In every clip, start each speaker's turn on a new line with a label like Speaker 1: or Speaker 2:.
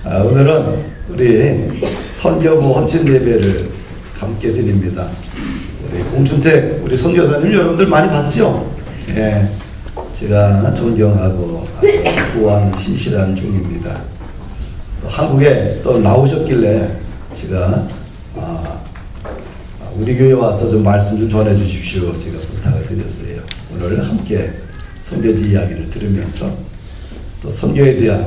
Speaker 1: 오늘은 우리 선교부 헌신 예배를 함께 드립니다. 우리 공춘택 우리 선교사님 여러분들 많이 봤죠? 예, 제가 존경하고 좋아하는 신실한 종입니다. 한국에 또 나오셨길래 제가 우리 교회 와서 좀 말씀 좀 전해 주십시오. 제가 부탁을 드렸어요. 오늘 함께 선교지 이야기를 들으면서 또 선교에 대한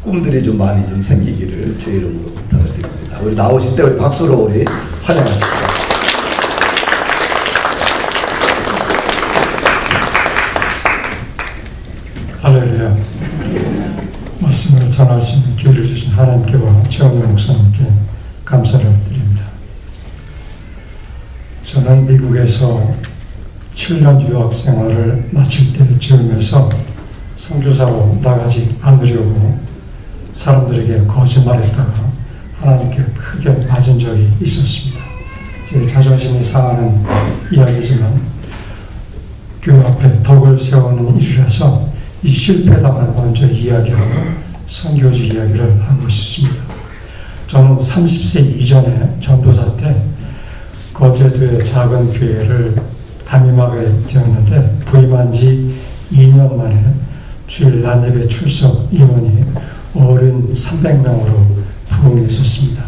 Speaker 1: 꿈들이 좀 많이 좀 생기기를 주의 이름으로 부탁을 드립니다. 우리 나오실 때 우리 박수로 우리 환영하십시오.
Speaker 2: 할렐루야. 말씀을 전할 수 있는 기회를 주신 하나님께와 최원일 목사님께 감사를 드립니다. 저는 미국에서 7년 유학 생활을 마칠 때쯤에서 선교사로 나가지 않으려고 사람들에게 거짓말했다가 하나님께 크게 맞은 적이 있었습니다. 제 자존심이 상하는 이야기지만 교회 앞에 덕을 세우는 일이라서 이 실패담을 먼저 이야기하고 선교지 이야기를 하고 싶습니다. 저는 30세 이전에 전도자 때 거제도의 작은 교회를 담임하게 되었는데 부임한 지 2년 만에 주일 낮예배 출석 인원이 어른 300명으로 부흥했었습니다.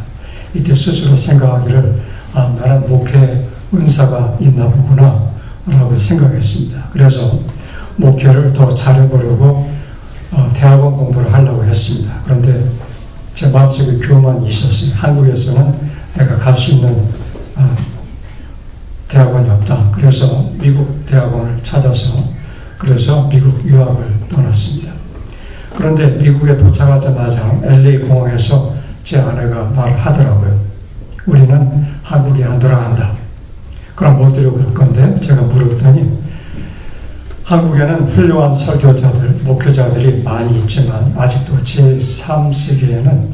Speaker 2: 이때 스스로 생각하기를 나는 목회 은사가 있나 보구나 라고 생각했습니다. 그래서 목회를 더 잘해보려고 대학원 공부를 하려고 했습니다. 그런데 제 마음속에 교만이 있었어요. 한국에서는 내가 갈 수 있는 대학원이 없다. 그래서 미국 대학원을 찾아서 그래서 미국 유학을 떠났습니다. 그런데 미국에 도착하자마자 LA 공항에서 제 아내가 말을 하더라고요. 우리는 한국에 안 돌아간다. 그럼 어디로 갈 건데? 제가 물었더니 한국에는 훌륭한 설교자들, 목회자들이 많이 있지만 아직도 제3세계에는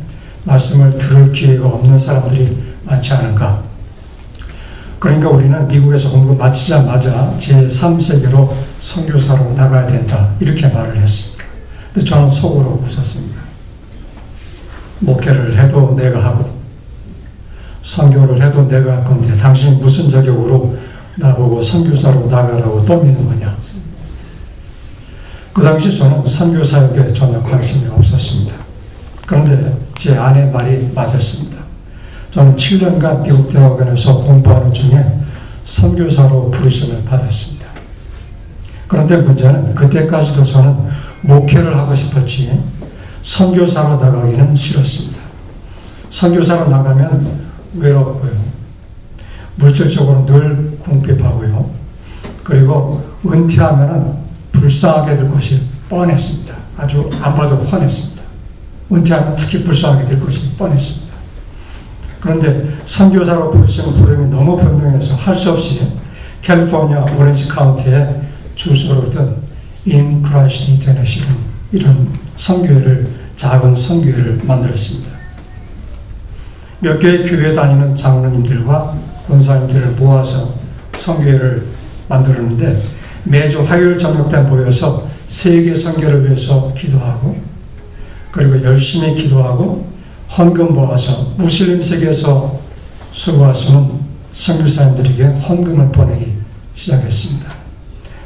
Speaker 2: 말씀을 들을 기회가 없는 사람들이 많지 않은가? 그러니까 우리는 미국에서 공부 마치자마자 제3세계로 선교사로 나가야 된다. 이렇게 말을 했습니다. 근데 저는 속으로 웃었습니다. 목회를 해도 내가 하고 선교를 해도 내가 할 건데 당신이 무슨 자격으로 나보고 선교사로 나가라고 떠미는 거냐? 그 당시 저는 선교 사역에 전혀 관심이 없었습니다. 그런데 제 아내 말이 맞았습니다. 저는 7년간 미국 대학원에서 공부하는 중에 선교사로 부르심을 받았습니다. 그런데 문제는 그때까지도 저는 목회를 하고 싶었지 선교사로 나가기는 싫었습니다. 선교사로 나가면 외롭고요. 물질적으로 늘 궁핍하고요. 그리고 은퇴하면 불쌍하게 될 것이 뻔했습니다. 아주 안 봐도 뻔했습니다. 은퇴하면 특히 불쌍하게 될 것이 뻔했습니다. 그런데 선교사로 부름이 너무 분명해서 할 수 없이 캘리포니아 오렌지 카운티에 주소를 둔 In Christ International 이런 선교회를 작은 선교회를 만들었습니다. 몇 개의 교회 다니는 장로님들과 권사님들을 모아서 선교회를 만들었는데 매주 화요일 저녁 때 모여서 세계 선교를 위해서 기도하고 그리고 열심히 기도하고 헌금 모아서 무슬림 세계에서 수고하시는 선교사님들에게 헌금을 보내기 시작했습니다.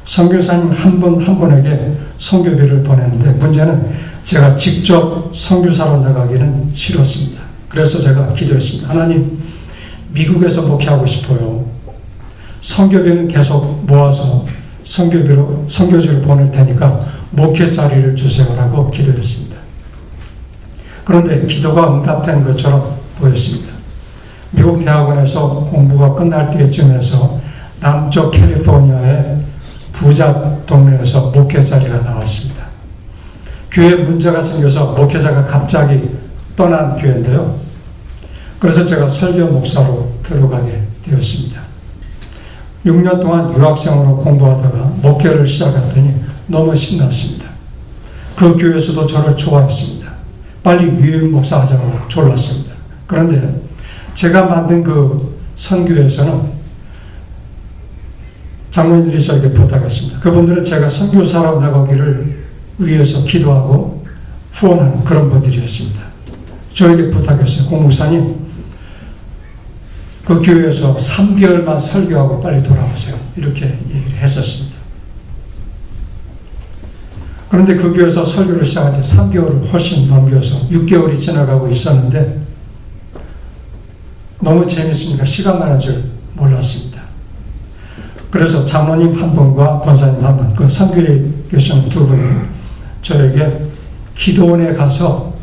Speaker 2: 선교사님 한 분 한 분에게 선교비를 보내는데 문제는 제가 직접 선교사로 나가기는 싫었습니다. 그래서 제가 기도했습니다. 하나님, 미국에서 목회하고 싶어요. 선교비는 계속 모아서 선교지로 보낼 테니까 목회 자리를 주세요라고 기도했습니다. 그런데 기도가 응답된 것처럼 보였습니다. 미국 대학원에서 공부가 끝날 때쯤에서 남쪽 캘리포니아의 부자 동네에서 목회 자리가 나왔습니다. 교회에 문제가 생겨서 목회자가 갑자기 떠난 교회인데요. 그래서 제가 설교 목사로 들어가게 되었습니다. 6년 동안 유학생으로 공부하다가 목회를 시작했더니 너무 신났습니다. 그 교회에서도 저를 좋아했습니다. 빨리 위임 목사 하자고 졸랐습니다. 그런데 제가 만든 그 선교회에서는 장로님들이 저에게 부탁했습니다. 그분들은 제가 선교사로 나가기를 위해서 기도하고 후원하는 그런 분들이었습니다. 저에게 부탁했어요. 공목사님, 그 교회에서 3개월만 설교하고 빨리 돌아오세요. 이렇게 얘기를 했었습니다. 그런데 그 교회에서 설교를 시작한 지 3개월을 훨씬 넘겨서 6개월이 지나가고 있었는데 너무 재밌으니까 시간 가는 줄 몰랐습니다. 그래서 장로님 한 분과 권사님 한 분, 그 선교에 계시는 두 분이 저에게 기도원에 가서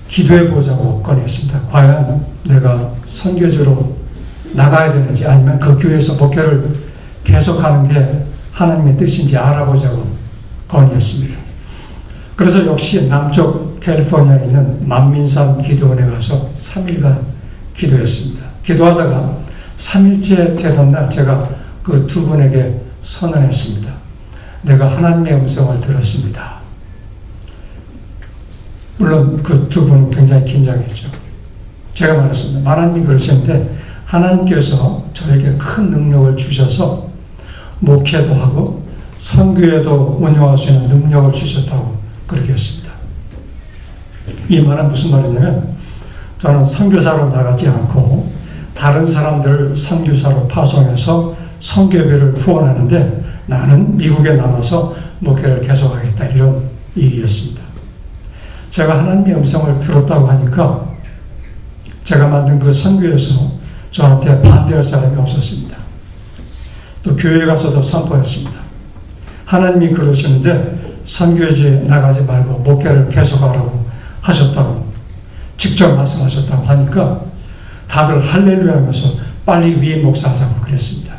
Speaker 2: 기도해 보자고 권했습니다. 과연 내가 선교지로 나가야 되는지 아니면 그 교회에서 목회를 계속하는 게 하나님의 뜻인지 알아보자고 건의했습니다. 그래서 역시 남쪽 캘리포니아에 있는 만민산 기도원에 가서 3일간 기도했습니다. 기도하다가 3일째 되던 날 제가 그 두 분에게 선언했습니다. 내가 하나님의 음성을 들었습니다. 물론 그 두 분은 굉장히 긴장했죠. 제가 말했습니다. 하나님이 그러시는데 하나님께서 저에게 큰 능력을 주셔서 목회도 하고 선교에도 운영할 수 있는 능력을 주셨다고 그렇게 했습니다. 이 말은 무슨 말이냐면 저는 선교사로 나가지 않고 다른 사람들을 선교사로 파송해서 선교회를 후원하는데 나는 미국에 남아서 목회를 계속하겠다, 이런 얘기였습니다. 제가 하나님의 음성을 들었다고 하니까 제가 만든 그 선교에서 저한테 반대할 사람이 없었습니다. 또 교회에 가서도 선포했습니다. 하나님이 그러시는데 선교지에 나가지 말고 목회를 계속하라고 하셨다고 직접 말씀하셨다고 하니까 다들 할렐루야 하면서 빨리 위임 목사하자고 그랬습니다.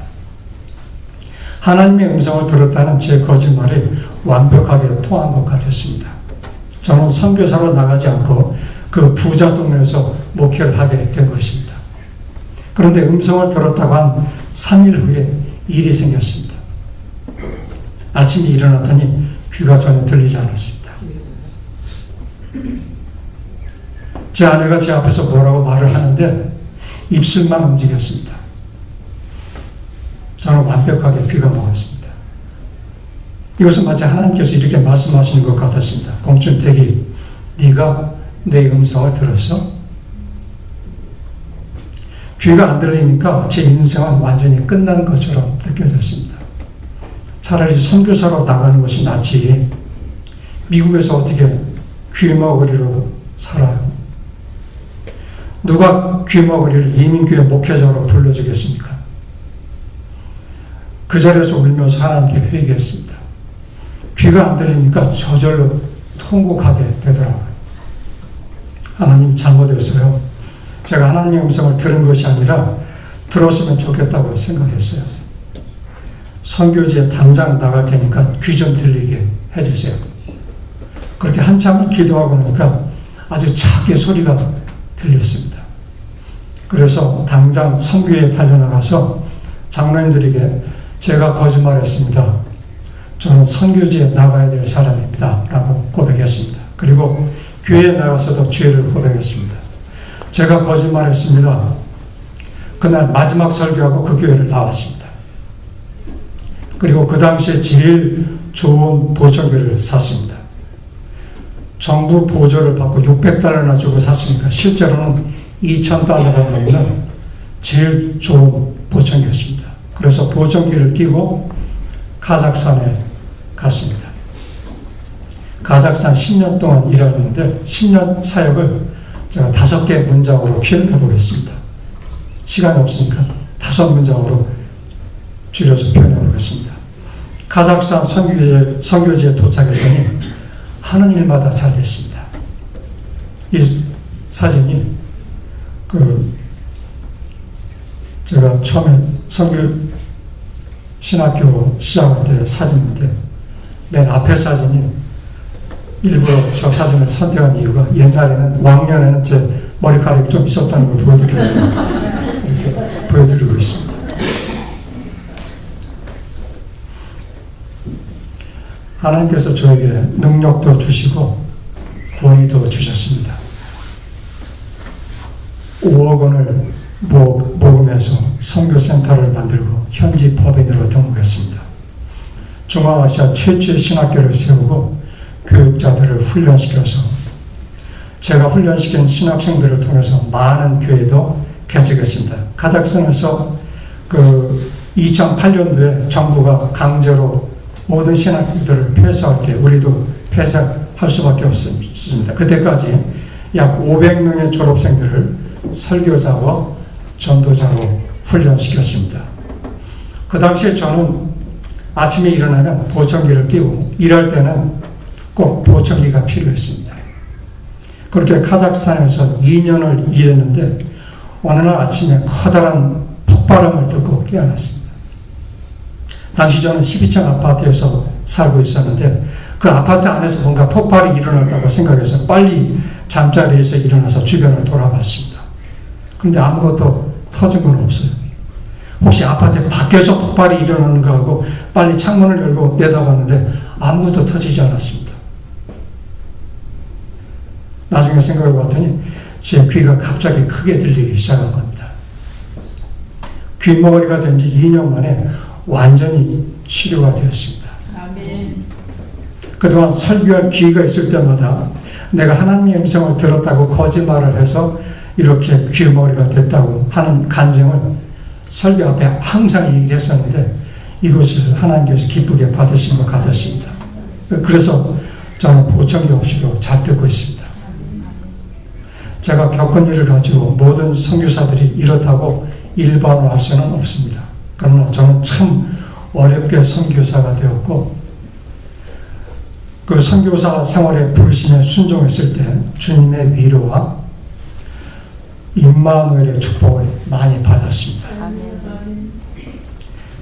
Speaker 2: 하나님의 음성을 들었다는 제 거짓말이 완벽하게 통한 것 같았습니다. 저는 선교사로 나가지 않고 그 부자 동네에서 목회를 하게 된 것입니다. 그런데 음성을 들었다고 한 3일 후에 일이 생겼습니다. 아침에 일어났더니 귀가 전혀 들리지 않았습니다. 제 아내가 제 앞에서 뭐라고 말을 하는데 입술만 움직였습니다. 저는 완벽하게 귀가 먹었습니다. 이것은 마치 하나님께서 이렇게 말씀하시는 것 같았습니다. 공춘택이, 네가 내 음성을 들었어? 귀가 안 들리니까 제 인생은 완전히 끝난 것처럼 느껴졌습니다. 차라리 선교사로 나가는 것이 낫지 미국에서 어떻게 귀머거리로 살아요? 누가 귀머거리를 이민교회 목회자로 불러주겠습니까? 그 자리에서 울면서 하나님께 회개했습니다. 귀가 안 들리니까 저절로 통곡하게 되더라고요. 하나님 잘못했어요. 제가 하나님의 음성을 들은 것이 아니라 들었으면 좋겠다고 생각했어요. 선교지에 당장 나갈 테니까 귀 좀 들리게 해주세요. 그렇게 한참을 기도하고 나니까 아주 작게 소리가 들렸습니다. 그래서 당장 선교에 달려나가서 장로님들에게 제가 거짓말했습니다. 저는 선교지에 나가야 될 사람입니다. 라고 고백했습니다. 그리고 교회에 나가서도 죄를 고백했습니다. 제가 거짓말했습니다. 그날 마지막 설교하고 그 교회를 나왔습니다. 그리고 그 당시에 제일 좋은 보청기를 샀습니다. 정부 보조를 받고 $600나 주고 샀으니까 실제로는 $2,000가 넘는 제일 좋은 보청기였습니다. 그래서 보청기를 끼고 카자흐스탄에 갔습니다. 카자흐스탄 10년 동안 일하는데 10년 사역을 제가 5개 문장으로 표현해 보겠습니다. 시간이 없으니까 5문장으로 줄여서 표현해 보겠습니다. 카자흐스탄 선교지에 도착했더니 하는 일마다 잘 됐습니다. 이 사진이 제가 처음에 선교 신학교 시작할 때 사진인데 맨 앞에 사진이 일부러 저 사진을 선택한 이유가 옛날에는 왕년에는 제 머리카락이 좀 있었다는 걸 보여드리려고 이렇게 보여드리고 있습니다. 하나님께서 저에게 능력도 주시고 권위도 주셨습니다. 5억 원을 모금해서 선교센터를 만들고 현지 법인으로 등록했습니다. 중앙아시아 최초의 신학교를 세우고 교육자들을 훈련시켜서 제가 훈련시킨 신학생들을 통해서 많은 교회도 개척했습니다. 카자흐스탄에서 2008년도에 정부가 강제로 모든 신학교들을 폐쇄할 때 우리도 폐쇄할 수밖에 없습니다. 그때까지 약 500명의 졸업생들을 설교자와 전도자로 훈련시켰습니다. 그 당시에 저는 아침에 일어나면 보청기를 끼고 일할 때는 꼭 보청기가 필요했습니다. 그렇게 카자흐스탄에서 2년을 일했는데 어느 날 아침에 커다란 폭발음을 듣고 깨어났습니다. 당시 저는 12층 아파트에서 살고 있었는데 그 아파트 안에서 뭔가 폭발이 일어났다고 생각해서 빨리 잠자리에서 일어나서 주변을 돌아봤습니다. 그런데 아무것도 터진 건 없어요. 혹시 아파트 밖에서 폭발이 일어나는가 하고 빨리 창문을 열고 내다봤는데 아무것도 터지지 않았습니다. 나중에 생각해 봤더니 제 귀가 갑자기 크게 들리기 시작한 겁니다. 귀머거리가 된 지 2년 만에 완전히 치료가 되었습니다.
Speaker 3: 아멘.
Speaker 2: 그동안 설교할 기회가 있을 때마다 내가 하나님의 음성을 들었다고 거짓말을 해서 이렇게 귀머거리가 됐다고 하는 간증을 설교 앞에 항상 얘기를 했었는데 이것을 하나님께서 기쁘게 받으신 것 같았습니다. 그래서 저는 보청기 없이도 잘 듣고 있습니다. 제가 겪은 일을 가지고 모든 선교사들이 이렇다고 일반화할 수는 없습니다. 그러나 저는 참 어렵게 선교사가 되었고 그 선교사 생활의 부르심에 순종했을 때 주님의 위로와 임마누엘의 축복을 많이 받았습니다.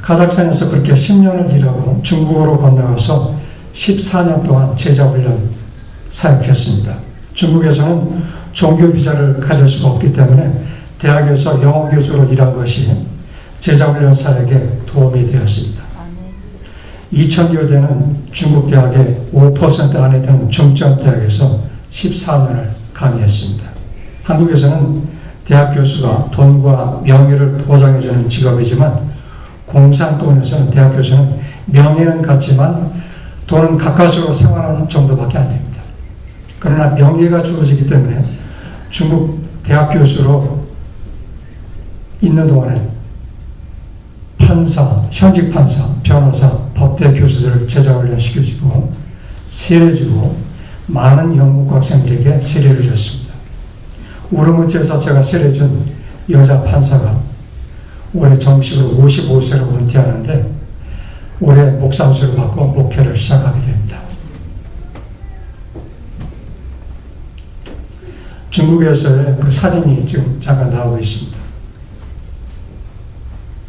Speaker 2: 카자흐스탄에서 그렇게 10년을 일하고 중국으로 건너가서 14년 동안 제자훈련 사역했습니다. 중국에서는 종교 비자를 가질 수가 없기 때문에 대학에서 영어 교수로 일한 것이 제자훈련 사역에 도움이 되었습니다. 2000여 대는 중국 대학의 5% 안에 드는 중점 대학에서 14년을 강의했습니다. 한국에서는 대학 교수가 돈과 명예를 보장해주는 직업이지만 공산권에서는 대학 교수는 명예는 같지만 돈은 가까스로 생활하는 정도밖에 안 됩니다. 그러나 명예가 주어지기 때문에 중국 대학 교수로 있는 동안에 판사, 현직 판사, 변호사, 법대 교수들을 제자훈련 시켜주고 세례주고 많은 영국 학생들에게 세례를 줬습니다. 우르무치에서 제가 세례준 여자 판사가 올해 정식으로 55세로 은퇴하는데 올해 목사무소를 받고 목회를 시작하게 됩니다. 중국에서의 그 사진이 지금 잠깐 나오고 있습니다.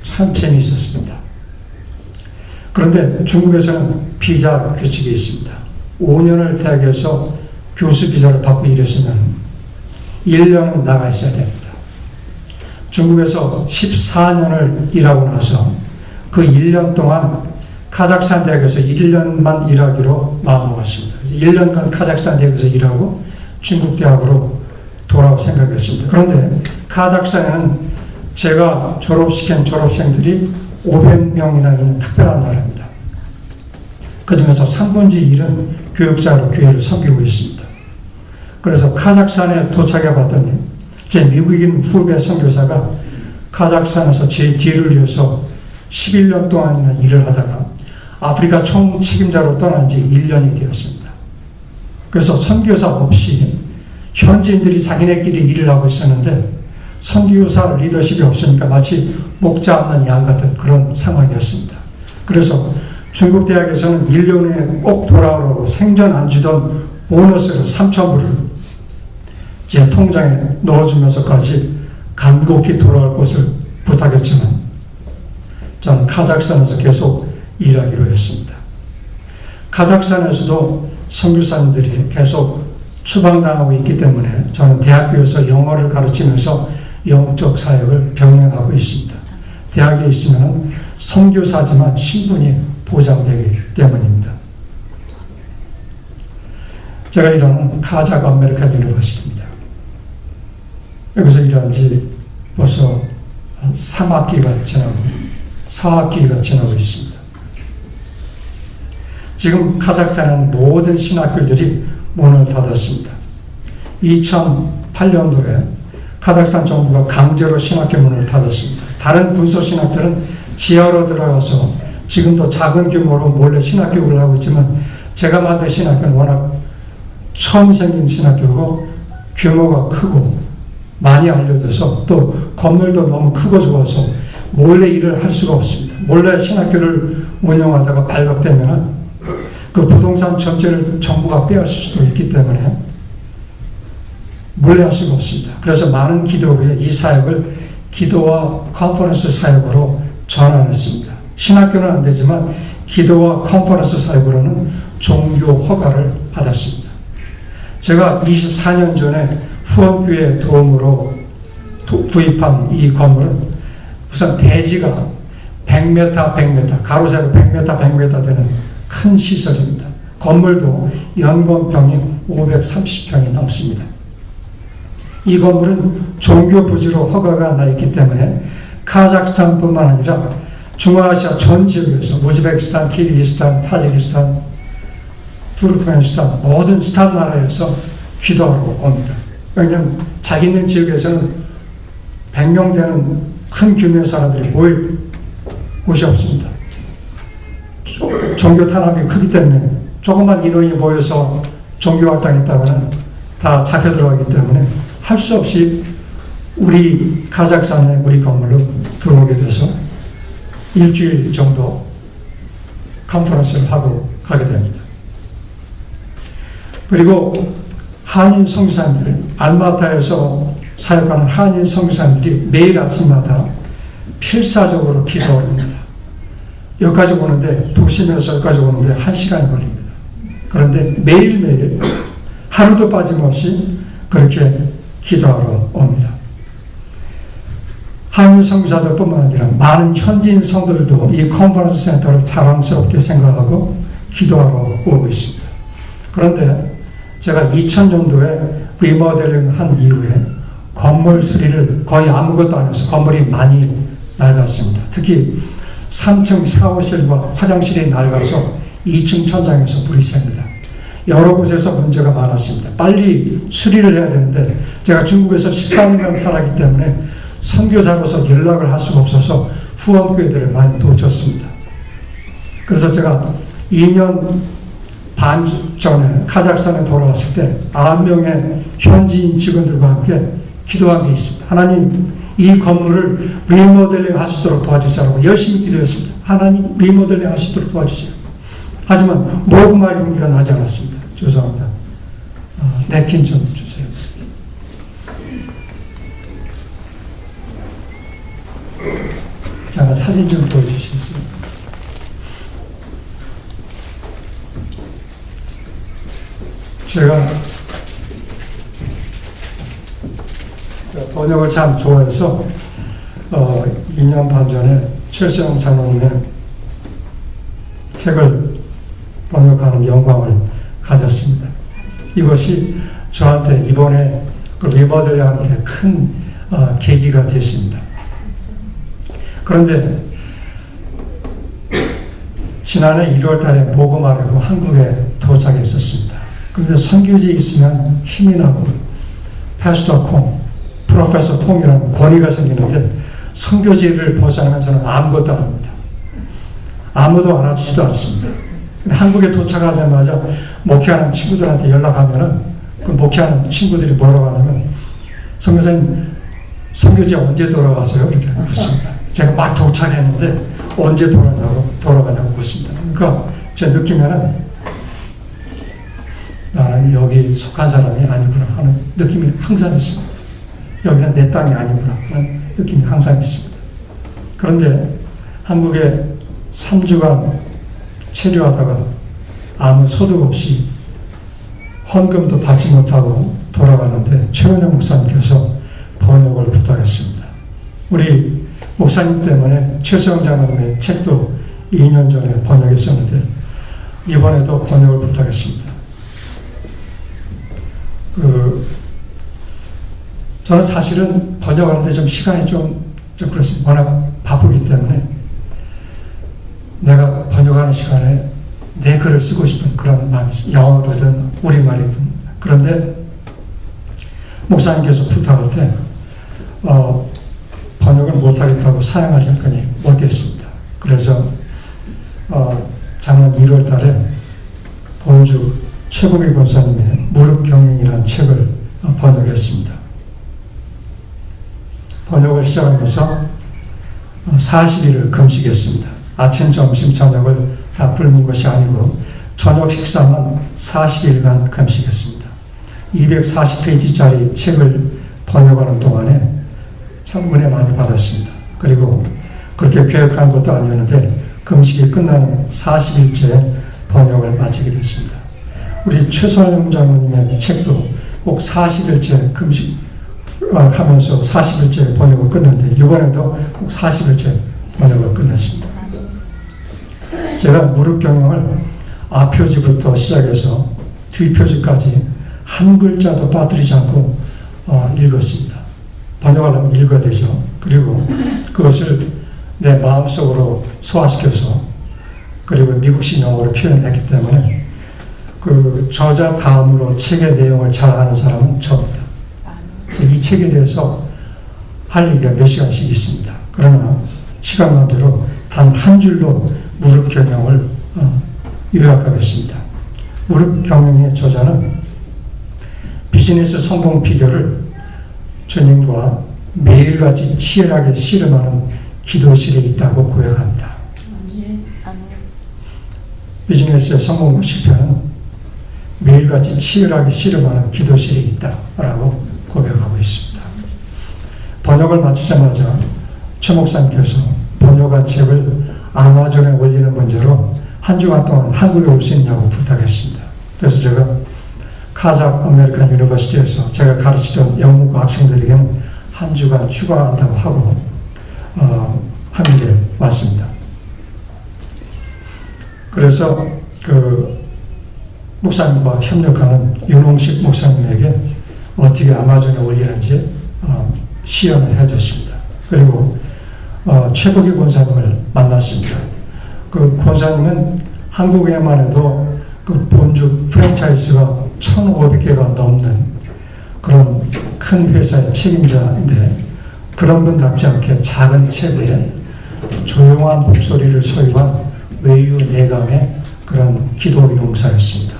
Speaker 2: 참 재미있었습니다. 그런데 중국에서는 비자 규칙이 있습니다. 5년을 대학에서 교수 비자를 받고 일했으면 1년은 나가 있어야 됩니다. 중국에서 14년을 일하고 나서 그 1년 동안 카자흐스탄 대학에서 1년만 일하기로 마음먹었습니다. 그래서 1년간 카자흐스탄 대학에서 일하고 중국 대학으로 돌아올 생각이었습니다. 그런데 카자흐스탄에는 제가 졸업시킨 졸업생들이 500명이나 있는 특별한 나라입니다. 그 중에서 3분의 1은 교육자로 교회를 섬기고 있습니다. 그래서 카자흐스탄에 도착해 봤더니 제 미국인 후배 선교사가 카자흐스탄에서 제 뒤를 이어서 11년 동안이나 일을 하다가 아프리카 총 책임자로 떠난 지 1년이 되었습니다. 그래서 선교사 없이 현지인들이 자기네끼리 일을 하고 있었는데 선교사 리더십이 없으니까 마치 목 잡는 양 같은 그런 상황이었습니다. 그래서 중국 대학에서는 1년에 꼭 돌아오라고 생전 안 주던 보너스를 3,000불을 제 통장에 넣어주면서까지 간곡히 돌아올 것을 부탁했지만 저는 카자흐스탄에서 계속 일하기로 했습니다. 카자흐스탄에서도 선교사님들이 계속 추방당하고 있기 때문에 저는 대학교에서 영어를 가르치면서 영적 사역을 병행하고 있습니다. 대학에 있으면 선교사지만 신분이 보장되기 때문입니다. 제가 일하는 카자흐 아메리칸 유니버시티입니다. 여기서 일한 지 벌써 3학기가 지나고 4학기가 지나고 있습니다. 지금 카자흐스탄은 모든 신학교들이 문을 닫았습니다. 2008년도에 카자흐스탄 정부가 강제로 신학교 문을 닫았습니다. 다른 군소 신학들은 지하로 들어가서 지금도 작은 규모로 몰래 신학교를 하고 있지만 제가 만든 신학교는 워낙 처음 생긴 신학교고 규모가 크고 많이 알려져서 또 건물도 너무 크고 좋아서 몰래 일을 할 수가 없습니다. 몰래 신학교를 운영하다가 발각되면 그 부동산 전체를 정부가 빼앗을 수도 있기 때문에 몰래 할 수가 없습니다. 그래서 많은 기도부에 이 사역을 기도와 컨퍼런스 사역으로 전환했습니다. 신학교는 안 되지만 기도와 컨퍼런스 사역으로는 종교 허가를 받았습니다. 제가 24년 전에 후원교회 도움으로 구입한 이 건물은 우선 대지가 100m, 가로 세로 100m 되는 큰 시설입니다. 건물도 연건평이 530평이 넘습니다. 이 건물은 종교 부지로 허가가 나 있기 때문에 카자흐스탄뿐만 아니라 중앙아시아 전 지역에서 우즈베키스탄, 키르기스탄, 타지키스탄, 투르크메니스탄 모든 스탄 나라에서 기도하러 옵니다. 왜냐하면 자기 있는 지역에서는 100명 되는 큰 규모의 사람들이 모일 곳이 없습니다. 종교 탄압이 크기 때문에 조금만 인원이 모여서 종교 활동했다가는 다 잡혀 들어가기 때문에 할 수 없이 우리 카자흐스탄의 우리 건물로 들어오게 돼서 일주일 정도 컨퍼런스를 하고 가게 됩니다. 그리고 한인 성사님들, 알마타에서 사역하는 한인 성사님들이 매일 아침마다 필사적으로 기도를 합니다. 여기까지 오는데, 도심에서 여기까지 오는데 1시간이 걸립니다. 그런데 매일매일 하루도 빠짐없이 그렇게 기도하러 옵니다. 한인 성교사들뿐만 아니라 많은 현지인 성도들도 이 컨퍼런스 센터를 자랑스럽게 생각하고 기도하러 오고 있습니다. 그런데 제가 2000년도에 리모델링 한 이후에 건물 수리를 거의 아무것도 안 해서 건물이 많이 낡았습니다. 특히 3층 샤워실과 화장실이 낡아서 2층 천장에서 불이 셉니다. 여러 곳에서 문제가 많았습니다. 빨리 수리를 해야 되는데 제가 중국에서 13년간 살았기 때문에 선교사로서 연락을 할 수가 없어서 후원교회들을 많이 도쳤습니다. 그래서 제가 2년 반 전에 카자흐스탄에 돌아왔을 때 9명의 현지인 직원들과 함께 기도한 게 있습니다. 하나님, 이 건물을 리모델링 하시도록 도와주시라고 열심히 기도했습니다. 하나님, 리모델링 하시도록 도와주세요. 하지만 모금할 용기가 나지 않았습니다. 죄송합니다. 냅킨 좀 주세요. 자, 사진 좀 보여주시겠어요? 제가 번역을 참 좋아해서 2년 반 전에 최수영 장로님의 책을 번역하는 영광을 가졌습니다. 이것이 저한테 이번에 그 리모델링하는데 큰 계기가 됐습니다. 그런데 지난해 1월 달에 모금하려고 한국에 도착했었습니다. 그런데 선교지에 있으면 힘이 나고 패스터 콩, 프로페서 콩이라는 권위가 생기는데 선교지를 벗어나면 저는 아무것도 안 합니다. 아무도 알아주지도 않습니다. 근데 한국에 도착하자마자 목회하는 친구들한테 연락하면은 그 목회하는 친구들이 뭐라고 하냐면 선교사님 선교지 언제 돌아가세요? 이렇게 묻습니다. 제가 막 도착했는데 언제 돌아가냐고 묻습니다. 그러니까 제 느낌에는 나는 여기 속한 사람이 아니구나 하는 느낌이 항상 있습니다. 여기는 내 땅이 아니구나 하는 느낌이 항상 있습니다. 그런데 한국에 3주간 체류하다가 아무 소득 없이 헌금도 받지 못하고 돌아가는데 최은영 목사님께서 번역을 부탁했습니다. 우리 목사님 때문에 최수영 장로님의 책도 2년 전에 번역했었는데 이번에도 번역을 부탁했습니다. 저는 사실은 번역하는데 좀 시간이 좀 그렇습니다. 워낙 바쁘기 때문에 내가 번역하는 시간에 내 글을 쓰고 싶은 그런 마음이 있어요. 영어로든 우리말이든. 그런데 목사님께서 부탁할 때 번역을 못하겠다고 사양을 했더니 못했습니다. 그래서 작년 1월 달에 본주 최국의 권사님의 무릎경영이라는 책을 번역했습니다. 번역을 시작하면서 40일을 금식했습니다. 아침, 점심, 저녁을 다 굶은 것이 아니고 저녁 식사만 40일간 금식했습니다. 240페이지짜리 책을 번역하는 동안에 참 은혜 많이 받았습니다. 그리고 그렇게 계획한 것도 아니었는데 금식이 끝나는 40일째 번역을 마치게 됐습니다. 우리 최선영 장로님의 책도 꼭 40일째 금식하면서 40일째 번역을 끝냈는데 이번에도 꼭 40일째 번역을 끝냈습니다. 제가 무릎 경영을 앞표지부터 시작해서 뒷표지까지 한 글자도 빠뜨리지 않고 읽었습니다. 번역하려면 읽어야 되죠. 그리고 그것을 내 마음속으로 소화시켜서 그리고 미국식 영어로 표현했기 때문에 그 저자 다음으로 책의 내용을 잘 아는 사람은 저입니다. 그래서 이 책에 대해서 할 얘기가 몇 시간씩 있습니다. 그러나 시간 관계로 단 한 줄로 무릎 경영을 요약하겠습니다. 무릎 경영의 저자는 비즈니스 성공 비결을 주님과 매일같이 치열하게 씨름하는 기도실에 있다고 고백합니다. 비즈니스의 성공과 실패는 매일같이 치열하게 씨름하는 기도실에 있다라고 고백하고 있습니다. 번역을 마치자마자 최 목사님께서 번역한 책을 아마존에 올리는 문제로 한 주간 동안 한국에 올 수 있냐고 부탁했습니다. 그래서 제가 카자흐 아메리칸 유니버시티에서 제가 가르치던 영문과 학생들에게는 한 주간 휴가한다고 하고 한국에 왔습니다. 그래서 그 목사님과 협력하는 윤홍식 목사님에게 어떻게 아마존에 올리는지 시연을 해줬습니다. 그리고 최복희 권사님을 만났습니다. 그 권사님은 한국에만 해도 그 본주 프랜차이즈가 1,500개가 넘는 그런 큰 회사의 책임자인데 그런 분답지 않게 작은 책에 조용한 목소리를 소유한 외유 내감의 그런 기도 용사였습니다.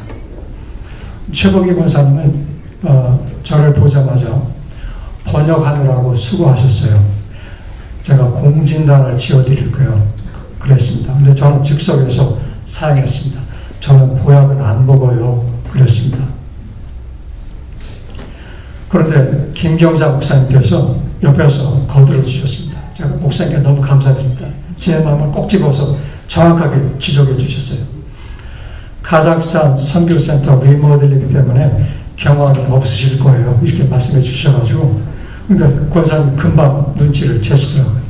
Speaker 2: 최복희 권사님은 저를 보자마자 번역하느라고 수고하셨어요. 제가 공진단을 지어드릴 거예요. 그랬습니다. 근데 저는 즉석에서 사양했습니다. 저는 보약은 안 먹어요. 그랬습니다. 그런데 김경자 목사님께서 옆에서 거들어 주셨습니다. 제가 목사님께 너무 감사드립니다. 제 마음을 꼭 집어서 정확하게 지적해 주셨어요. 카자흐스탄 선교센터 리모델링 때문에 경황이 없으실 거예요. 이렇게 말씀해 주셔가지고 그러니까 권사님 금방 눈치를 채시더라고요.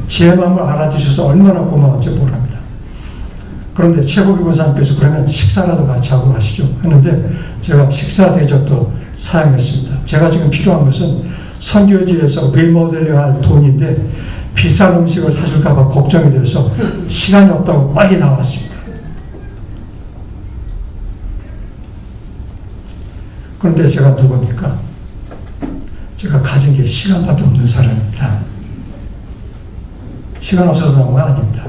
Speaker 2: 제 마음을 알아주셔서 얼마나 고마운지 모릅니다. 그런데 최복희 권사님께서 그러면 식사라도 같이 하고 가시죠 했는데 제가 식사 대접도 사용했습니다. 제가 지금 필요한 것은 선교지에서 리모델링할 돈인데 비싼 음식을 사줄까 봐 걱정이 돼서 시간이 없다고 빨리 나왔습니다. 그런데 제가 누굽니까? 제가 가진 게 시간밖에 없는 사람입니다. 시간 없어서 나온 건 아닙니다.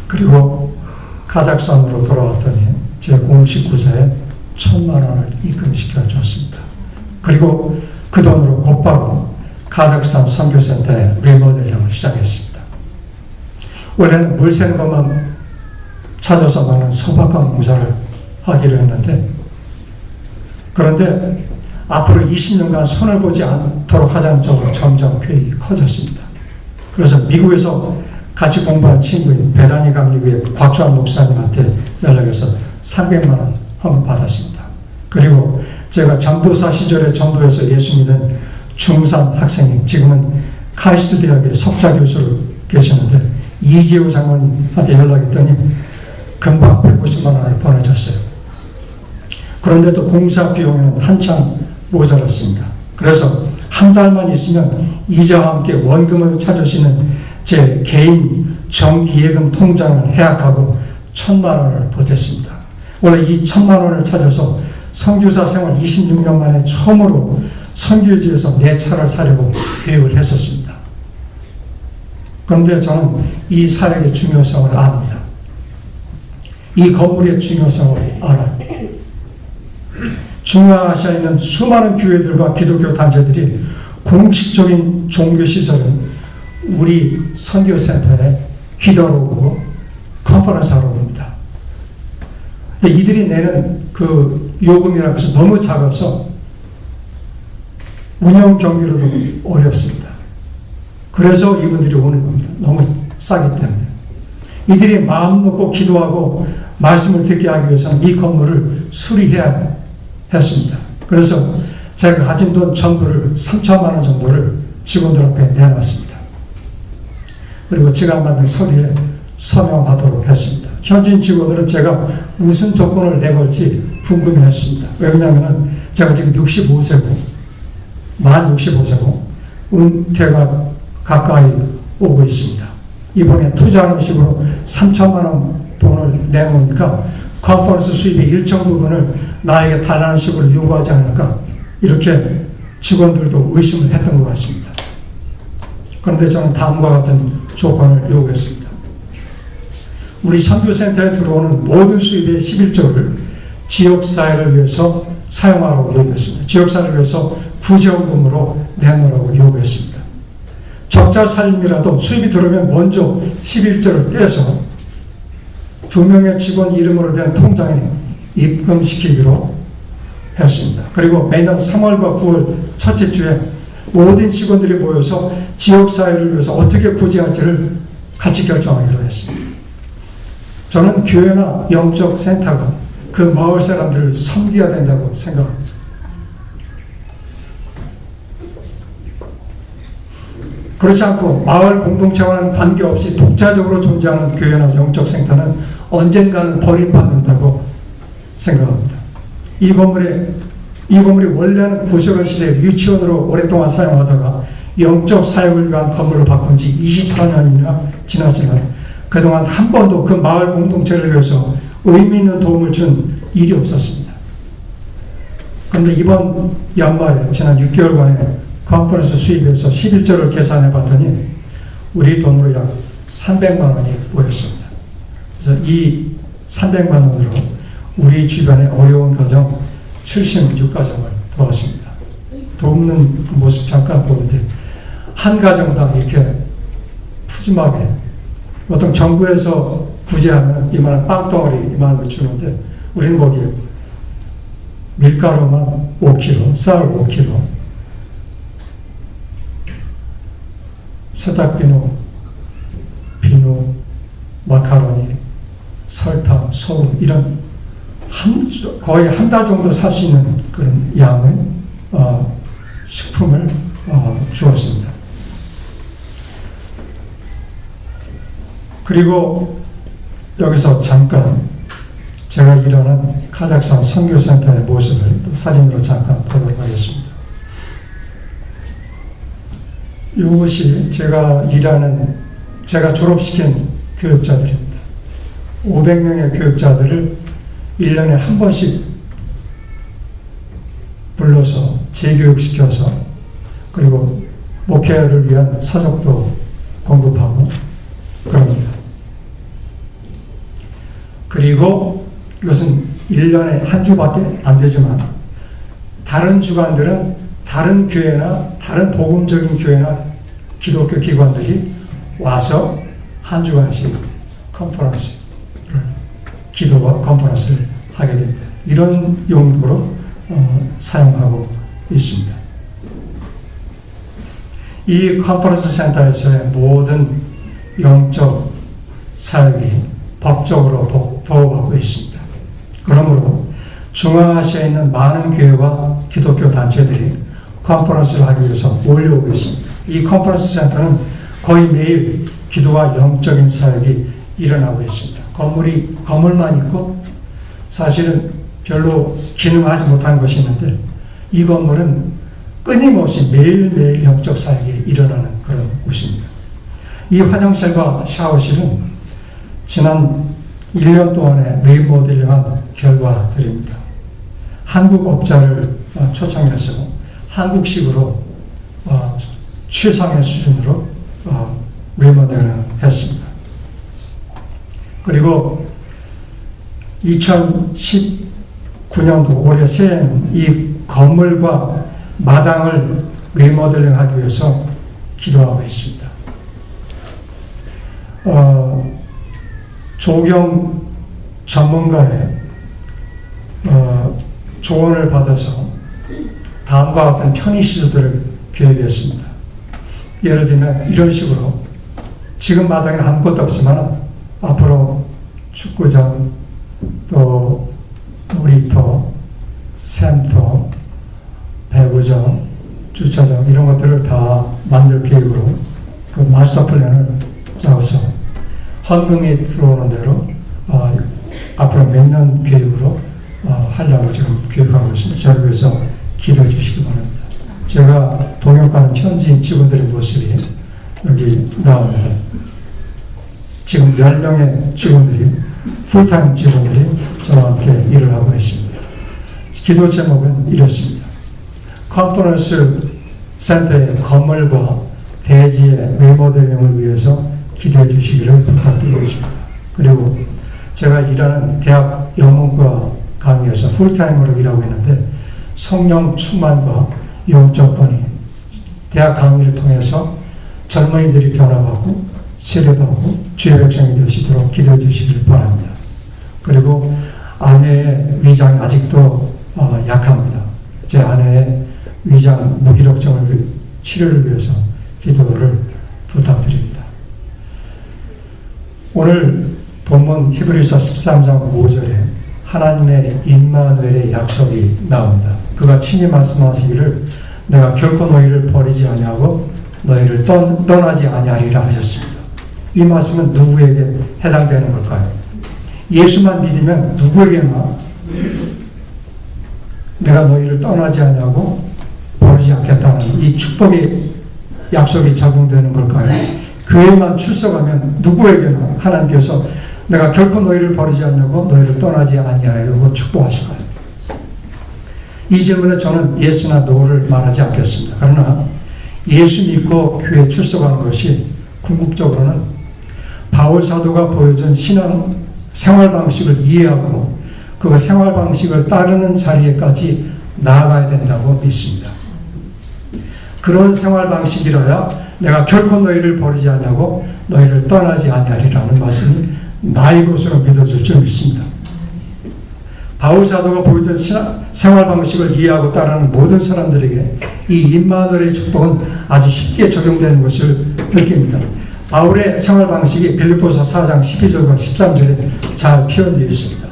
Speaker 2: 그리고 카자흐스탄으로 돌아왔더니 제 공식 구자에 1,000만 원을 입금시켜 줬습니다. 그리고 그 돈으로 곧바로 카자흐스탄 선교센터에 리모델링을 시작했습니다. 원래는 물 새는 것만 찾아서 많은 소박한 공사를 하기로 했는데 그런데 앞으로 20년간 손을 보지 않도록 하자는 쪽으로 점점 계획이 커졌습니다. 그래서 미국에서 같이 공부한 친구인 베다니 감리교회 곽주환 목사님한테 연락해서 300만 원 헌금 받았습니다. 그리고 제가 전도사 시절에 전도해서 예수 믿는 중3 학생이 지금은 카이스트 대학의 석좌 교수로 계시는데 이재호 장로님한테 연락했더니 금방 150만 원을 보내줬어요. 그런데도 공사 비용에는 한참 모자랐습니다. 그래서 한 달만 있으면 이자와 함께 원금을 찾을 수 있는 제 개인 정기예금 통장을 해약하고 1,000만 원을 보탰습니다. 원래 이 1,000만 원을 찾아서 선교사 생활 26년 만에 처음으로 선교지에서 내 차를 사려고 계획을 했었습니다. 그런데 저는 이 사역의 중요성을 압니다. 이 건물의 중요성을 알아요. 중앙아시아에 있는 수많은 교회들과 기독교 단체들이 공식적인 종교시설은 우리 선교센터에 기도하러 오고 컨퍼런스 하러 옵니다. 근데 이들이 내는 그 요금이라는 것은 너무 작아서 운영 경비로도 어렵습니다. 그래서 이분들이 오는 겁니다. 너무 싸기 때문에. 이들이 마음 놓고 기도하고 말씀을 듣게 하기 위해서는 이 건물을 수리해야 했습니다. 그래서 제가 가진 돈 전부를 3천만 원 정도를 직원들 앞에 내놨습니다. 그리고 제가 만든 서류에 서명하도록 했습니다. 현진 직원들은 제가 무슨 조건을 내걸지 궁금해했습니다. 왜냐하면 제가 지금 65세고 만 65세고 은퇴가 가까이 오고 있습니다. 이번에 투자하는 식으로 3천만 원 돈을 내놓으니까 컨퍼런스 수입의 일정 부분을 나에게 달라는 식으로 요구하지 않을까, 이렇게 직원들도 의심을 했던 것 같습니다. 그런데 저는 다음과 같은 조건을 요구했습니다. 우리 선교센터에 들어오는 모든 수입의 11조를 지역사회를 위해서 사용하라고 요구했습니다. 지역사회를 위해서 구제원금으로 내놓으라고 요구했습니다. 적자 살림이라도 수입이 들어오면 먼저 11조를 떼서 2명의 직원 이름으로 된 통장에 입금시키기로 했습니다. 그리고 매년 3월과 9월 첫째 주에 모든 직원들이 모여서 지역사회를 위해서 어떻게 구제할지를 같이 결정하기로 했습니다. 저는 교회나 영적 센터가 그 마을 사람들을 섬겨야 된다고 생각합니다. 그렇지 않고 마을 공동체와는 관계없이 독자적으로 존재하는 교회나 영적 센터는 언젠가는 버림받는다고 생각합니다. 이 건물이 원래는 구소련 시대 유치원으로 오랫동안 사용하다가 영적 사역을 위한 건물로 바꾼 지 24년이나 지났지만 그동안 한 번도 그 마을 공동체를 위해서 의미 있는 도움을 준 일이 없었습니다. 그런데 이번 연말에 지난 6개월간의 컨퍼런스 수입에서 11조를 계산해 봤더니 우리 돈으로 약 300만 원이 모였습니다. 그래서 이 300만 원으로 우리 주변의 어려운 가정 76가정을 도왔습니다. 돕는 모습 잠깐 보는데 한 가정당 이렇게 푸짐하게, 보통 정부에서 구제하면 이만한 빵덩어리 이만한 거 주는데 우리는 거기에 밀가루만 5kg, 쌀 5kg, 세탁비누, 비누, 마카로니, 설탕, 소금, 이런 거의 한 달 정도 살 수 있는 그런 양의 식품을 주었습니다. 그리고 여기서 잠깐 제가 일하는 카자흐스탄 선교센터의 모습을 또 사진으로 잠깐 보도록 하겠습니다. 이것이 제가 졸업시킨 교육자들입니다. 500명의 교육자들을 1년에 한 번씩 불러서 재교육시켜서 그리고 목회를 위한 서적도 공급하고 그럽니다. 그리고 이것은 1년에 한 주밖에 안 되지만 다른 주간들은 다른 교회나 다른 복음적인 교회나 기독교 기관들이 와서 한 주간씩 컨퍼런스를, 기도와 컨퍼런스를 하게 됩니다. 이런 용도로 사용하고 있습니다. 이 컨퍼런스 센터에서의 모든 영적 사역이 법적으로 보호받고 있습니다. 그러므로 중앙아시아에 있는 많은 교회와 기독교 단체들이 컨퍼런스를 하기 위해서 몰려오고 있습니다. 이 컨퍼런스 센터는 거의 매일 기도와 영적인 사역이 일어나고 있습니다. 건물만 있고 사실은 별로 기능하지 못한 것이 있는데 이 건물은 끊임없이 매일매일 영적 사역이 일어나는 그런 곳입니다. 이 화장실과 샤워실은 지난 1년 동안의 리모델링한 결과들입니다. 한국 업자를 초청해서 한국식으로 최상의 수준으로 리모델링을 했습니다. 그리고 2019년도 올해 새해에는 이 건물과 마당을 리모델링하기 위해서 기도하고 있습니다. 조경 전문가의 조언을 받아서 다음과 같은 편의 시설들을 계획했습니다. 예를 들면 이런 식으로 지금 마당에는 아무것도 없지만 앞으로 축구장, 또 놀이터, 샘터, 배구장, 주차장 이런 것들을 다 만들 계획으로 그 마스터 플랜을 짜서 헌금이 들어오는 대로 앞으로 몇 년 계획으로 하려고 지금 계획하고 있습니다. 저를 위해서 기도해 주시기 바랍니다. 제가 동역하는 현지인 직원들의 모습이 여기 나옵니다. 지금 10명의 직원들이, 풀타임 직원들이 저와 함께 일을 하고 있습니다. 기도 제목은 이렇습니다. 컨퍼런스 센터의 건물과 대지의 리모델링을 위해서 기도해 주시기를 부탁드리겠습니다. 그리고 제가 일하는 대학 영문과 강의에서 풀타임으로 일하고 있는데 성령 충만과 영적 권위, 대학 강의를 통해서 젊은이들이 변화받고 세례받고 주의 백성이 될 수 있도록 기도해 주시길 바랍니다. 그리고 아내의 위장이 아직도 약합니다. 제 아내의 위장 무기력증을 치료를 위해서 기도를 부탁드립니다. 오늘 본문 히브리서 13장 5절에 하나님의 임마누엘의 약속이 나옵니다. 그가 친히 말씀하시기를 내가 결코 너희를 버리지 아니하고 너희를 떠나지 아니하리라 하셨습니다. 이 말씀은 누구에게 해당되는 걸까요? 예수만 믿으면 누구에게나 내가 너희를 떠나지 아니하고 버리지 않겠다는 이 축복의 약속이 적용되는 걸까요? 교회만 출석하면 누구에게나 하나님께서 내가 결코 너희를 버리지 않냐고 너희를 떠나지 아니하려고 축복하실까요? 이 질문에 저는 예스나 노를 말하지 않겠습니다. 그러나 예수 믿고 교회에 출석하는 것이 궁극적으로는 바울 사도가 보여준 신앙 생활 방식을 이해하고 그 생활 방식을 따르는 자리에까지 나아가야 된다고 믿습니다. 그런 생활 방식이라야 내가 결코 너희를 버리지 않냐고 너희를 떠나지 아니하리라는 말씀이 나의 것으로 믿어질 줄 믿습니다. 바울 사도가 보여준 생활 방식을 이해하고 따르는 모든 사람들에게 이 임마누엘의 축복은 아주 쉽게 적용되는 것을 느낍니다. 바울의 생활 방식이 빌립보서 4장 12절과 13절에 잘 표현되어 있습니다.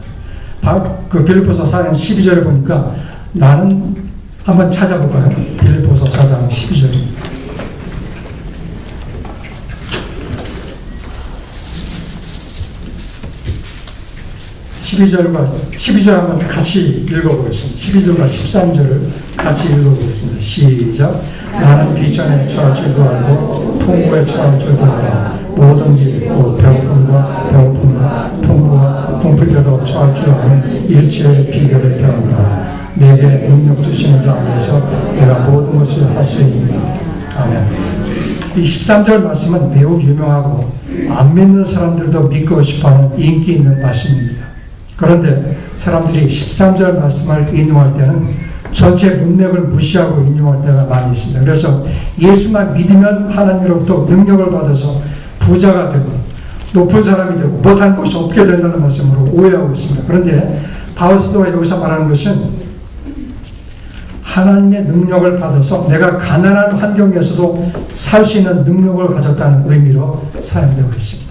Speaker 2: 그 빌립보서 4장 12절에 보니까 나는 한번 찾아볼까요? 빌립보서 4장 12절입니다. 12절 한번 같이 읽어보겠습니다. 12절과 13절을 같이 읽어보겠습니다. 시작. 나는 비전에 처할 줄도 알고 풍부에 처할 줄도 알아. 모든 일, 배고픔과 풍부와 궁핍에도 처할 줄 아는 일체의 비결을 배우라. 내게 능력 주시는 자 안에서 내가 모든 것을 할 수 있느니라. 아멘. 이 13절 말씀은 매우 유명하고 안 믿는 사람들도 믿고 싶어하는 인기 있는 말씀입니다. 그런데 사람들이 13절 말씀을 인용할 때는 전체 문맥을 무시하고 인용할 때가 많이 있습니다. 그래서 예수만 믿으면 하나님으로부터 능력을 받아서 부자가 되고 높은 사람이 되고 못한 것이 없게 된다는 말씀으로 오해하고 있습니다. 그런데 바울 사도가 여기서 말하는 것은 하나님의 능력을 받아서 내가 가난한 환경에서도 살 수 있는 능력을 가졌다는 의미로 사용되고 있습니다.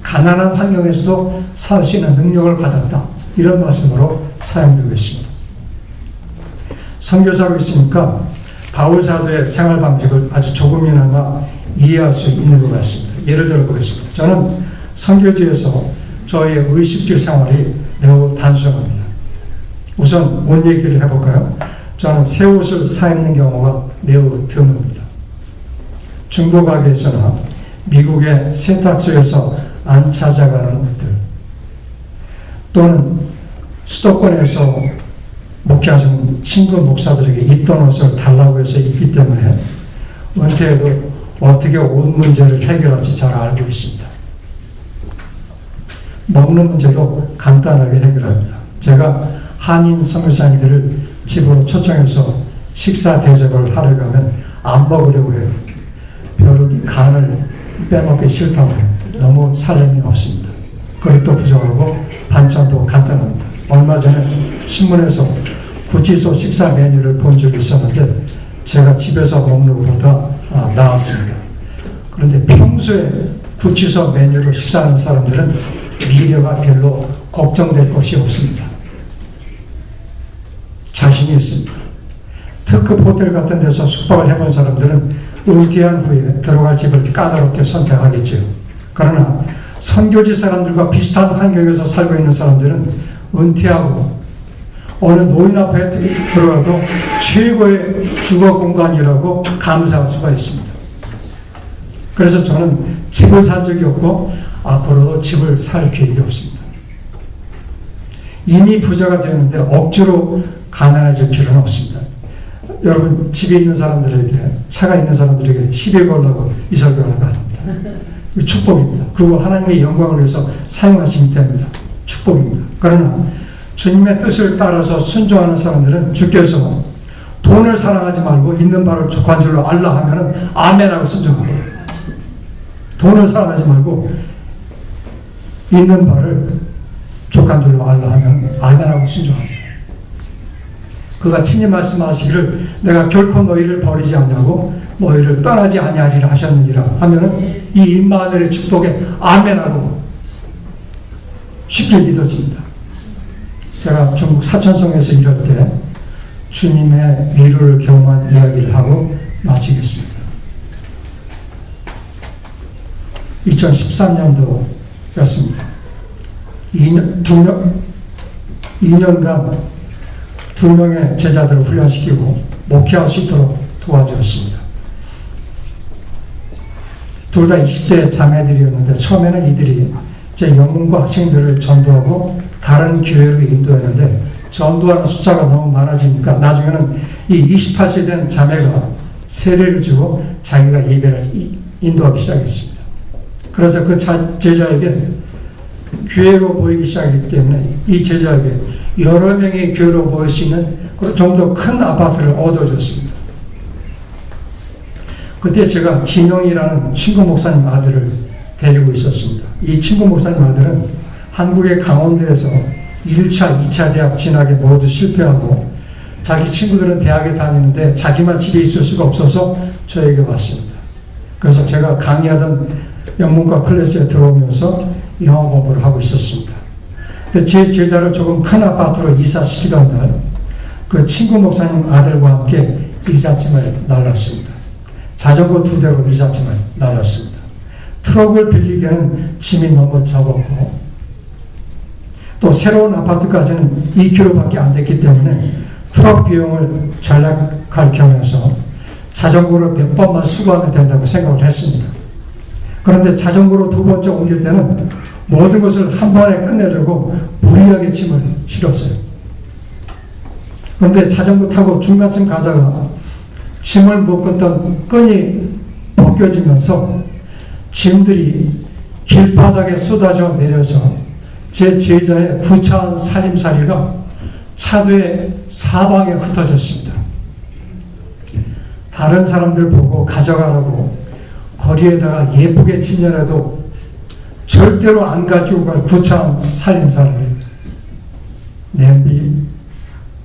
Speaker 2: 가난한 환경에서도 살 수 있는 능력을 받았다. 이런 말씀으로 사용되고 있습니다. 선교사로 있으니까 바울 사도의 생활 방식을 아주 조금이나마 이해할 수 있는 것 같습니다. 예를 들어 보겠습니다. 저는 선교지에서 저의 의식주 생활이 매우 단순합니다. 우선 옷 얘기를 해볼까요? 저는 새 옷을 사 입는 경우가 매우 드뭅니다. 중고 가게에서나 미국의 세탁소에서 안 찾아가는 옷들, 또는 수도권에서 목회하시는 신부 목사들에게 입던 옷을 달라고 해서 입기 때문에 은퇴해도 어떻게 옷 문제를 해결할지 잘 알고 있습니다. 먹는 문제도 간단하게 해결합니다. 제가 한인 선교사님들을 집으로 초청해서 식사 대접을 하러 가면 안 먹으려고 해요. 벼룩이 간을 빼먹기 싫다고 해요. 너무 살림이 없습니다. 그릇도 부족하고 반찬도 간단합니다. 얼마 전에 신문에서 구치소 식사 메뉴를 본 적이 있었는데 제가 집에서 먹는 것보다 나았습니다. 그런데 평소에 구치소 메뉴로 식사하는 사람들은 미래가 별로 걱정될 것이 없습니다. 자신이 있습니다. 특급 호텔 같은 데서 숙박을 해본 사람들은 은퇴한 후에 들어갈 집을 까다롭게 선택하겠죠. 그러나 선교지 사람들과 비슷한 환경에서 살고 있는 사람들은 은퇴하고 어느 노인 앞에 들어가도 최고의 주거 공간이라고 감사할 수가 있습니다. 그래서 저는 집을 산 적이 없고 앞으로도 집을 살 계획이 없습니다. 이미 부자가 되었는데 억지로 가난해질 필요는 없습니다. 여러분 집에 있는 사람들에게 차가 있는 사람들에게 시비 걸라고 이 설교하는 거 아닙니다. 축복입니다. 그거 하나님의 영광을 위해서 사용하시기 때문에 축복입니다. 그러나 주님의 뜻을 따라서 순종하는 사람들은 주께서 돈을 사랑하지 말고 있는 바를 족한 줄로 알라 하면은 아멘하고 순종합니다. 돈을 사랑하지 말고 있는 바를 족한 줄로 알라 하면 아멘하고 순종합니다. 그가 친히 말씀하시기를 내가 결코 너희를 버리지 않냐고 너희를 떠나지 아니하리라 하셨느니라 하면은 이 임마누엘의 축복에 아멘하고 쉽게 믿어집니다. 제가 중국 사천성에서 일할 때 주님의 위로를 경험한 이야기를 하고 마치겠습니다. 2013년도였습니다. 2년간 2명의 제자들을 훈련시키고 목회할 수 있도록 도와주었습니다. 둘 다 20대 자매들이었는데 처음에는 이들이 제 영문과 학생들을 전도하고 다른 교회로 인도했는데 전도하는 숫자가 너무 많아지니까 나중에는 이 28세 된 자매가 세례를 주고 자기가 예배를 인도하기 시작했습니다. 그래서 그 제자에게 교회로 모이기 시작했기 때문에 이 제자에게 여러 명의 교회로 모일 수 있는 좀 더 큰 아파트를 얻어줬습니다. 그때 제가 진영이라는 친구 목사님 아들을 데리고 있었습니다. 이 친구 목사님 아들은 한국의 강원도에서 1차, 2차 대학 진학에 모두 실패하고 자기 친구들은 대학에 다니는데 자기만 집에 있을 수가 없어서 저에게 왔습니다. 그래서 제가 강의하던 영문과 클래스에 들어오면서 영어 공부를 하고 있었습니다. 근데 제 제자를 조금 큰 아파트로 이사시키던 날 그 친구 목사님 아들과 함께 이삿짐을 날랐습니다. 자전거 2대로 이삿짐을 날랐습니다. 트럭을 빌리기에는 짐이 너무 적었고 또 새로운 아파트까지는 2km밖에 안 됐기 때문에 트럭 비용을 절약할 겸해서 자전거를 몇 번만 수거하면 된다고 생각을 했습니다. 그런데 자전거로 2번째 옮길 때는 모든 것을 한 번에 끝내려고 무리하게 짐을 실었어요. 그런데 자전거 타고 중간쯤 가다가 짐을 묶었던 끈이 벗겨지면서 짐들이 길바닥에 쏟아져 내려서 제 제자의 구차한 살림살이가 차도의 사방에 흩어졌습니다. 다른 사람들 보고 가져가라고 거리에다가 예쁘게 진열해도 절대로 안 가지고 갈 구차한 살림살이를 냄비,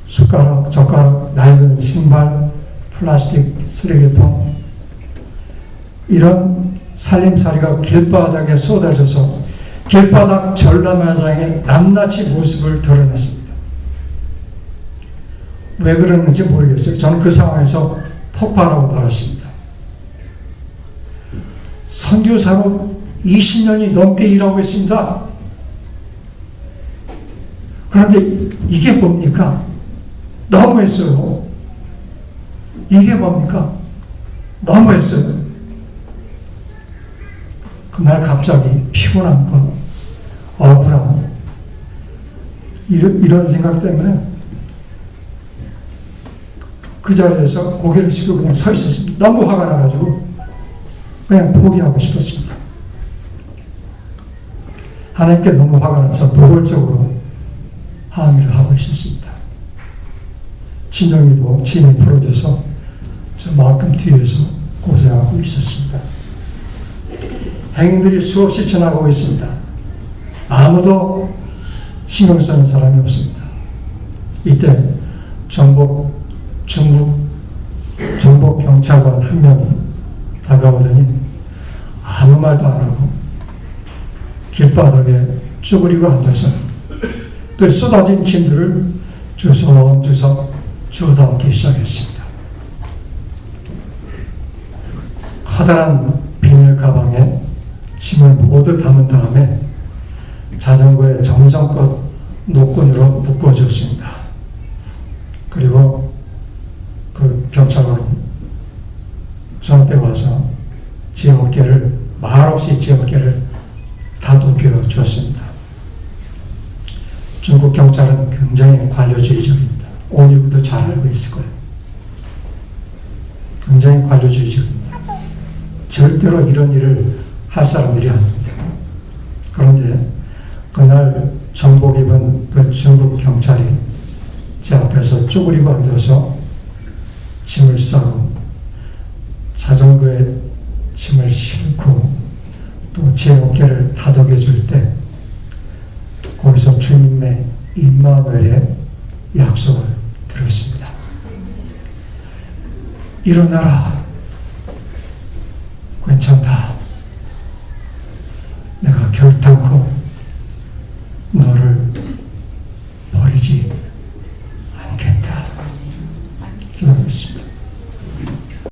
Speaker 2: 숟가락, 젓가락, 낡은 신발, 플라스틱 쓰레기통 이런 살림살이가 길바닥에 쏟아져서 길바닥 전람회장의 낱낱이 모습을 드러냈습니다. 왜 그러는지 모르겠어요. 저는 그 상황에서 폭발하고 말았습니다. 선교사로 20년이 넘게 일하고 있습니다. 그런데 이게 뭡니까? 너무했어요. 이게 뭡니까? 너무했어요. 그날 갑자기 피곤한 거, 억울함, 이런 생각 때문에 그 자리에서 고개를 숙이고 그냥 서 있었습니다. 너무 화가 나가지고 그냥 포기하고 싶었습니다. 하나님께 너무 화가 나서 노골적으로 항의를 하고 있었습니다. 진영이도 짐이 풀어져서 저 만큼 뒤에서 고생하고 있었습니다. 행인들이 수없이 지나가고 있습니다. 아무도 신경 쓰는 사람이 없습니다. 이때 중국 경찰관 한 명이 다가오더니 아무 말도 안 하고 길바닥에 쭈그리고 앉아서 그 쏟아진 짐들을 주섬주섬 주워담기 시작했습니다. 커다란 비닐 가방에 짐을 모두 담은 다음에 자전거에 정성껏 노끈으로 묶어줬습니다. 그리고 그 경찰관이 저한테 와서 제 어깨를 말없이 제 어깨를 다독여 주었습니다. 중국 경찰은 굉장히 관료주의적입니다. 오니구도 잘 알고 있을 거예요. 굉장히 관료주의적입니다. 절대로 이런 일을 할 사람들이 아닙니다. 그런데 그날 정복 입은 그 중국 경찰이 제 앞에서 쪼그리고 앉아서 짐을 싸고 자전거에 짐을 싣고 또 제 어깨를 다독여 줄 때 거기서 주님의 임마누엘의 약속을 들었습니다. 일어나라. 괜찮다. 내가 결단코 너를 버리지 않겠다. 기도하겠습니다.